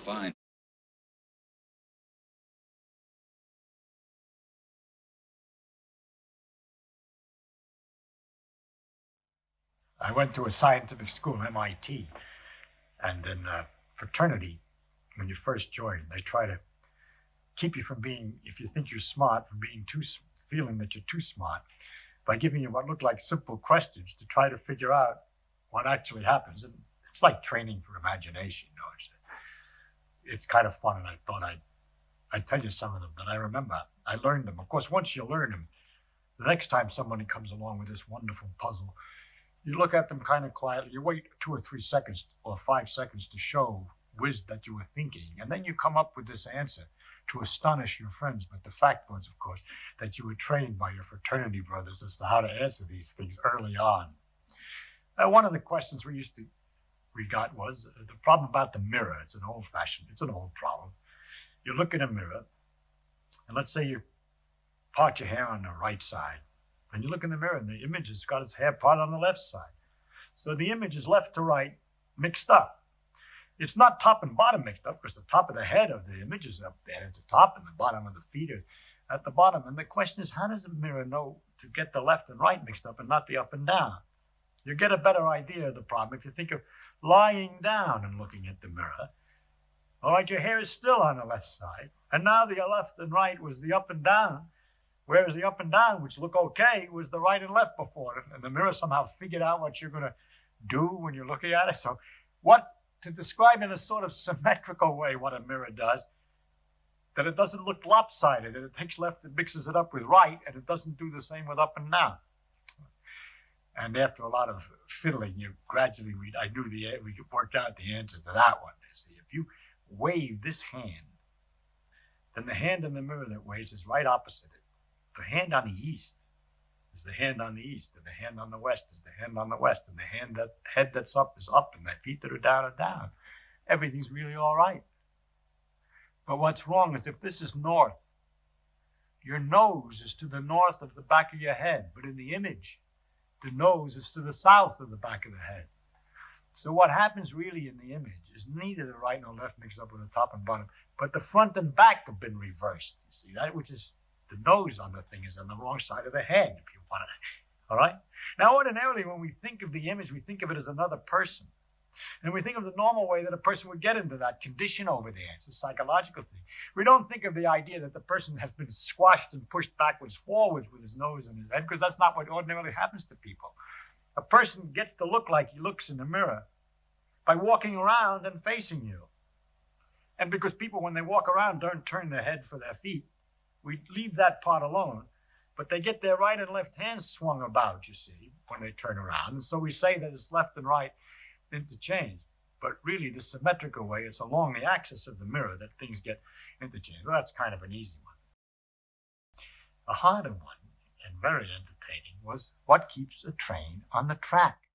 fine. I went to a scientific school, MIT, and in fraternity, when you first join, they try to keep you from being, if you think you're smart, from being feeling that you're too smart, by giving you what look like simple questions to try to figure out what actually happens. And it's like training for imagination, you know. It's kind of fun, and I thought I'd tell you some of them that I remember. I learned them. Of course, once you learn them, the next time somebody comes along with this wonderful puzzle, you look at them kind of quietly. You wait 2 or 3 seconds or 5 seconds to show that you were thinking, and then you come up with this answer to astonish your friends. But the fact was, of course, that you were trained by your fraternity brothers as to how to answer these things early on. One of the questions we got was the problem about the mirror. It's an old problem. You look in a mirror, and let's say you part your hair on the right side, and you look in the mirror, and the image has got its hair part on the left side. So the image is left to right mixed up. It's not top and bottom mixed up, because the top of the head of the image is up there at the top, and the bottom of the feet are at the bottom. And the question is, how does a mirror know to get the left and right mixed up and not the up and down? You get a better idea of the problem if you think of lying down and looking at the mirror. All right, your hair is still on the left side, and now the left and right was the up and down, whereas the up and down, which look okay, was the right and left before it. And the mirror somehow figured out what you're going to do when you're looking at it. So to describe in a sort of symmetrical way what a mirror does, that it doesn't look lopsided, that it takes left and mixes it up with right, and it doesn't do the same with up and down. And after a lot of fiddling, we worked out the answer to that one. You see, if you wave this hand, then the hand in the mirror that waves is right opposite it. The hand on the east is the hand on the east, and the hand on the west is the hand on the west, and the head that's up is up, and the feet that are down are down. Everything's really all right. But what's wrong is if this is north, your nose is to the north of the back of your head, but in the image, the nose is to the south of the back of the head. So what happens really in the image is neither the right nor left mixed up with the top and bottom, but the front and back have been reversed. You see, that which is the nose on the thing is on the wrong side of the head, if you want to. All right? Now, ordinarily, when we think of the image, we think of it as another person. And we think of the normal way that a person would get into that condition over there. It's a psychological thing. We don't think of the idea that the person has been squashed and pushed backwards, forwards with his nose and his head, because that's not what ordinarily happens to people. A person gets to look like he looks in the mirror by walking around and facing you. And because people, when they walk around, don't turn their head for their feet, we leave that part alone. But they get their right and left hands swung about, you see, when they turn around. And so we say that it's left and right interchanged. But really, the symmetrical way, it's along the axis of the mirror that things get interchanged. Well, that's kind of an easy one. A harder one, and very entertaining, was what keeps a train on the track?